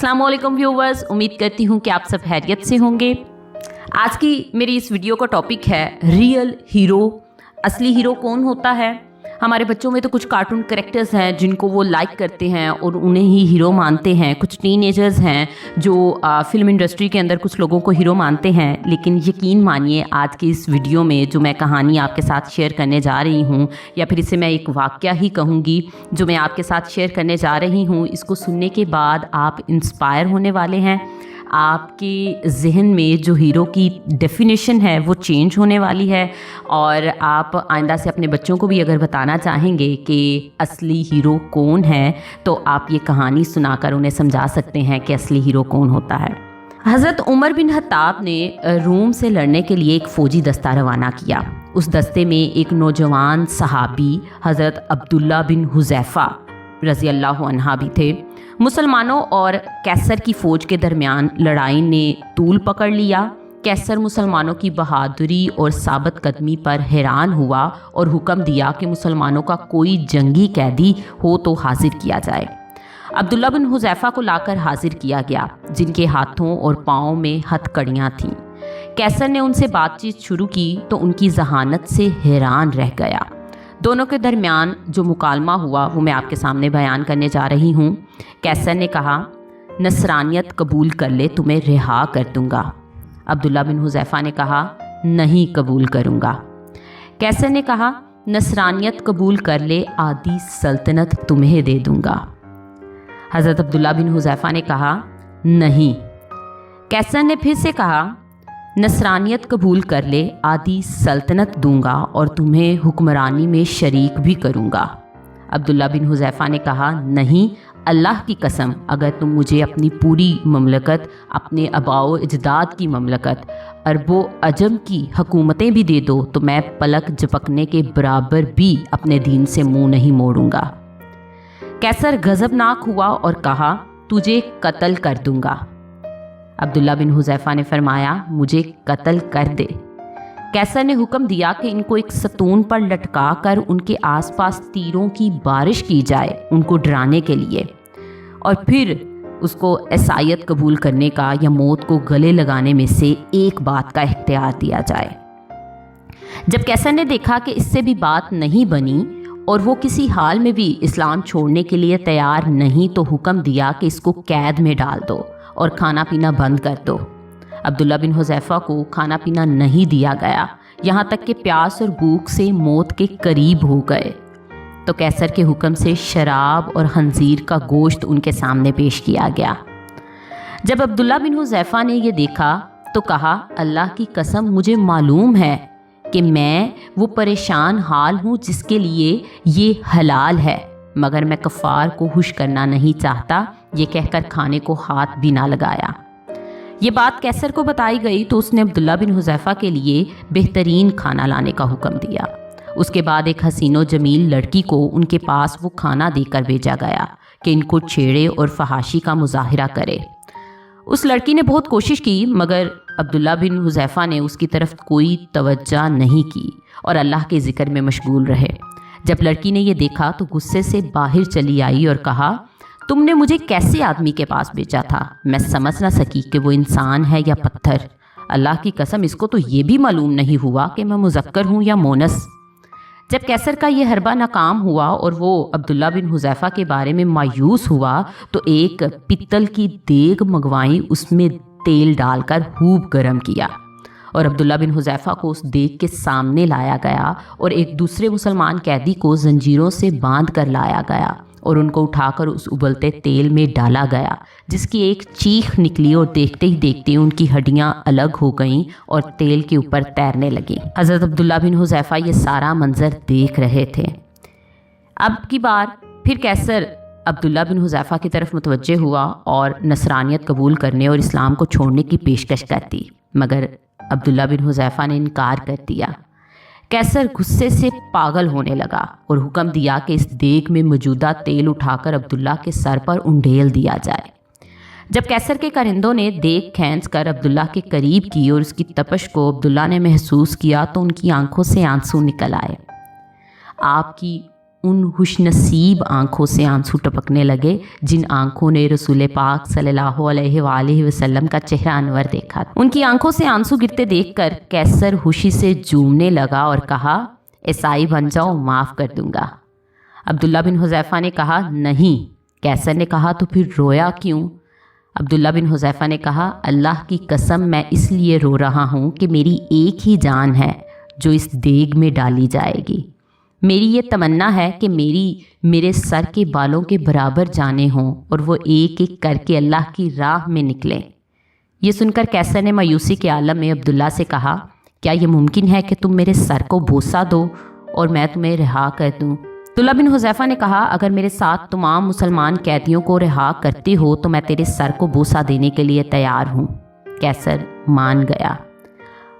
अस्सलाम वालेकुम व्यूवर्स, उम्मीद करती हूँ कि आप सब खैरियत से होंगे। आज की मेरी इस वीडियो का टॉपिक है रियल हीरो। असली हीरो कौन होता है। हमारे बच्चों में तो कुछ कार्टून कैरेक्टर्स हैं जिनको वो लाइक करते हैं और उन्हें ही हीरो मानते हैं। कुछ टीनेजर्स हैं जो फिल्म इंडस्ट्री के अंदर कुछ लोगों को हीरो मानते हैं। लेकिन यकीन मानिए, आज की इस वीडियो में जो मैं कहानी आपके साथ शेयर करने जा रही हूँ, या फिर इसे मैं एक वाक़या ही कहूँगी जो मैं आपके साथ शेयर करने जा रही हूँ, इसको सुनने के बाद आप इंस्पायर होने वाले हैं। आपके ज़हन में जो हीरो की डेफिनेशन है वो चेंज होने वाली है, और आप आइंदा से अपने बच्चों को भी अगर बताना चाहेंगे कि असली हीरो कौन है, तो आप ये कहानी सुनाकर उन्हें समझा सकते हैं कि असली हीरो कौन होता है। हज़रत उमर बिन खत्ताब ने रोम से लड़ने के लिए एक फ़ौजी दस्ता रवाना किया। उस दस्ते में एक नौजवान सहाबी हज़रत अब्दुल्ला बिन हुज़ैफ़ा रज़ी अल्लाह अन्हा भी थे। मुसलमानों और कैसर की फ़ौज के दरमियान लड़ाई ने तूल पकड़ लिया। कैसर मुसलमानों की बहादुरी और साबित कदमी पर हैरान हुआ और हुक्म दिया कि मुसलमानों का कोई जंगी कैदी हो तो हाजिर किया जाए। अब्दुल्ला बिन हुज़ैफ़ा को लाकर हाजिर किया गया, जिनके हाथों और पाँव में हथकड़ियाँ थीं। कैसर ने उनसे बातचीत शुरू की तो उनकी जहानत से हैरान रह गया। दोनों के दरमियान जो मुकालमा हुआ वो मैं आपके सामने बयान करने जा रही हूँ। कैसर ने कहा, नसरानियत कबूल कर ले, तुम्हें रिहा कर दूँगा। अब्दुल्ला बिन हुज़ैफ़ा ने कहा, नहीं कबूल करूँगा। कैसर ने कहा, नसरानियत कबूल कर ले, आधी सल्तनत तुम्हें दे दूँगा। हज़रत अब्दुल्ला बिन हुज़ैफ़ा ने कहा, नहीं। कैसर ने फिर से कहा, नसरानियत कबूल कर ले, आधी सल्तनत दूंगा और तुम्हें हुक्मरानी में शरीक भी करूंगा। अब्दुल्ला बिन हुज़ैफ़ा ने कहा, नहीं, अल्लाह की कसम, अगर तुम मुझे अपनी पूरी ममलकत, अपने आबाओ अजदाद की ममलकत, अरबो अजम की हुकूमतें भी दे दो तो मैं पलक झपकने के बराबर भी अपने दीन से मुंह नहीं मोड़ूंगा। कैसर गज़बनाक हुआ और कहा, तुझे कत्ल कर दूंगा। अब्दुल्ला बिन हुज़ैफ़ा ने फरमाया, मुझे कत्ल कर दे। कैसर ने हुक्म दिया कि इनको एक सतून पर लटका कर उनके आसपास तीरों की बारिश की जाए, उनको डराने के लिए, और फिर उसको ईसाईयत कबूल करने का या मौत को गले लगाने में से एक बात का इख्तियार दिया जाए। जब कैसर ने देखा कि इससे भी बात नहीं बनी और वो किसी हाल में भी इस्लाम छोड़ने के लिए तैयार नहीं, तो हुक्म दिया कि इसको कैद में डाल दो और खाना पीना बंद कर दो। अब्दुल्ला बिन हुज़ैफ़ा को खाना पीना नहीं दिया गया, यहाँ तक कि प्यास और भूख से मौत के करीब हो गए। तो कैसर के हुक्म से शराब और खंजीर का गोश्त उनके सामने पेश किया गया। जब अब्दुल्ला बिन हुज़ैफ़ा ने यह देखा तो कहा, अल्लाह की कसम, मुझे मालूम है कि मैं वो परेशान हाल हूँ जिसके लिए ये हलाल है, मगर मैं कफ़ार को खुश करना नहीं चाहता। ये कहकर खाने को हाथ भी ना लगाया। ये बात कैसर को बताई गई तो उसने अब्दुल्ला बिन हुज़ैफ़ा के लिए बेहतरीन खाना लाने का हुक्म दिया। उसके बाद एक हसीनो जमील लड़की को उनके पास वो खाना देकर भेजा गया कि इनको छेड़े और फहाशी का मुजाहिरा करे। उस लड़की ने बहुत कोशिश की, मगर अब्दुल्ला बिन हुज़ैफ़ा ने उसकी तरफ कोई तवज्जो नहीं की और अल्लाह के ज़िक्र में मशगूल रहे। जब लड़की ने यह देखा तो गुस्से से बाहर चली आई और कहा, तुमने मुझे कैसे आदमी के पास भेजा था? मैं समझ ना सकी कि वो इंसान है या पत्थर। अल्लाह की कसम, इसको तो ये भी मालूम नहीं हुआ कि मैं मुज़क्कर हूँ या मोनस। जब कैसर का ये हरबा नाकाम हुआ और वो अब्दुल्ला बिन हुज़ैफ़ा के बारे में मायूस हुआ, तो एक पित्तल की देग मंगवाई, उसमें तेल डालकर खूब गर्म किया और अब्दुल्ला बिन हुज़ैफ़ा को उस देग के सामने लाया गया और एक दूसरे मुसलमान कैदी को जंजीरों से बांध कर लाया गया और उनको उठाकर उस उबलते तेल में डाला गया, जिसकी एक चीख निकली और देखते ही देखते उनकी हड्डियां अलग हो गईं और तेल के ऊपर तैरने लगीं। हज़रत अब्दुल्ला बिन हुज़ैफ़ा ये सारा मंजर देख रहे थे। अब की बार फिर कैसर अब्दुल्ला बिन हुज़ैफ़ा की तरफ मुतवज्जे हुआ और नसरानियत कबूल करने और इस्लाम को छोड़ने की पेशकश कर दी, मगर अब्दुल्ला बिन हुज़ैफ़ा ने इनकार कर दिया। कैसर गुस्से से पागल होने लगा और हुक्म दिया कि इस देग में मौजूदा तेल उठाकर अब्दुल्ला के सर पर उंडेल दिया जाए। जब कैसर के कारिंदों ने देग खींच कर अब्दुल्ला के करीब की और उसकी तपश को अब्दुल्ला ने महसूस किया तो उनकी आंखों से आंसू निकल आए। आपकी उन खुशनसीब आँखों से आंसू टपकने लगे जिन आँखों ने रसूल पाक सल्लल्लाहु अलैहि वसल्लम का चेहरा अनवर देखा। उनकी आंखों से आंसू गिरते देखकर कैसर खुशी से झूमने लगा और कहा, ईसाई बन जाओ, माफ़ कर दूंगा। अब्दुल्ला बिन हुज़ैफ़ा ने कहा, नहीं। कैसर ने कहा, तो फिर रोया क्यों? अब्दुल्ला बिन हुज़ैफ़ा ने कहा, अल्लाह की कसम, मैं इसलिए रो रहा हूँ कि मेरी एक ही जान है जो इस देग में डाली जाएगी। मेरी ये तमन्ना है कि मेरे सर के बालों के बराबर जाने हों और वो एक एक करके अल्लाह की राह में निकलें। ये सुनकर कैसर ने मायूसी के आलम में अब्दुल्ला से कहा, क्या ये मुमकिन है कि तुम मेरे सर को बोसा दो और मैं तुम्हें रिहा कर दूँ? अब्दुल्ला बिन हुज़ैफ़ा ने कहा, अगर मेरे साथ तमाम मुसलमान कैदियों को रिहा करते हो तो मैं तेरे सर को बोसा देने के लिए तैयार हूँ। कैसर मान गया।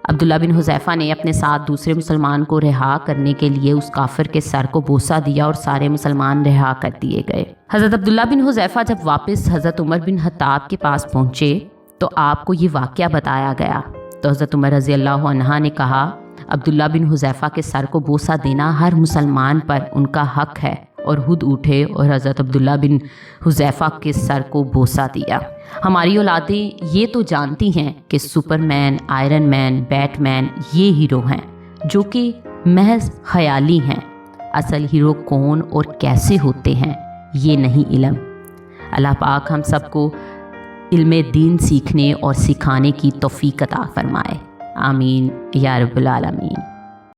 अब्दुल्ला बिन हुज़ैफ़ा ने अपने साथ दूसरे मुसलमान को रिहा करने के लिए उस काफिर के सर को बोसा दिया और सारे मुसलमान रिहा कर दिए गए। हज़रत अब्दुल्ला बिन हुज़ैफ़ा जब वापस हज़रत उमर बिन खत्ताब के पास पहुँचे तो आपको ये वाक़या बताया गया। तो हज़रत उमर रज़ी अल्लाह अन्हा ने कहा, अब्दुल्ला बिन हुज़ैफ़ा के सर को बोसा देना हर मुसलमान पर उनका हक है, और खुद उठे और हज़रत अब्दुल्ला बिन हुज़ैफ़ा के सर को बोसा दिया। हमारी औलादें ये तो जानती हैं कि सुपरमैन, आयरन मैन, बैटमैन ये हीरो हैं जो कि महज ख़याली हैं। असल हीरो कौन और कैसे होते हैं ये नहीं इल्म। अल्लाह पाक हम सबको इल्मे दीन सीखने और सिखाने की तौफ़ीक़ अता फ़रमाए। आमीन या रब्बुल आलमीन।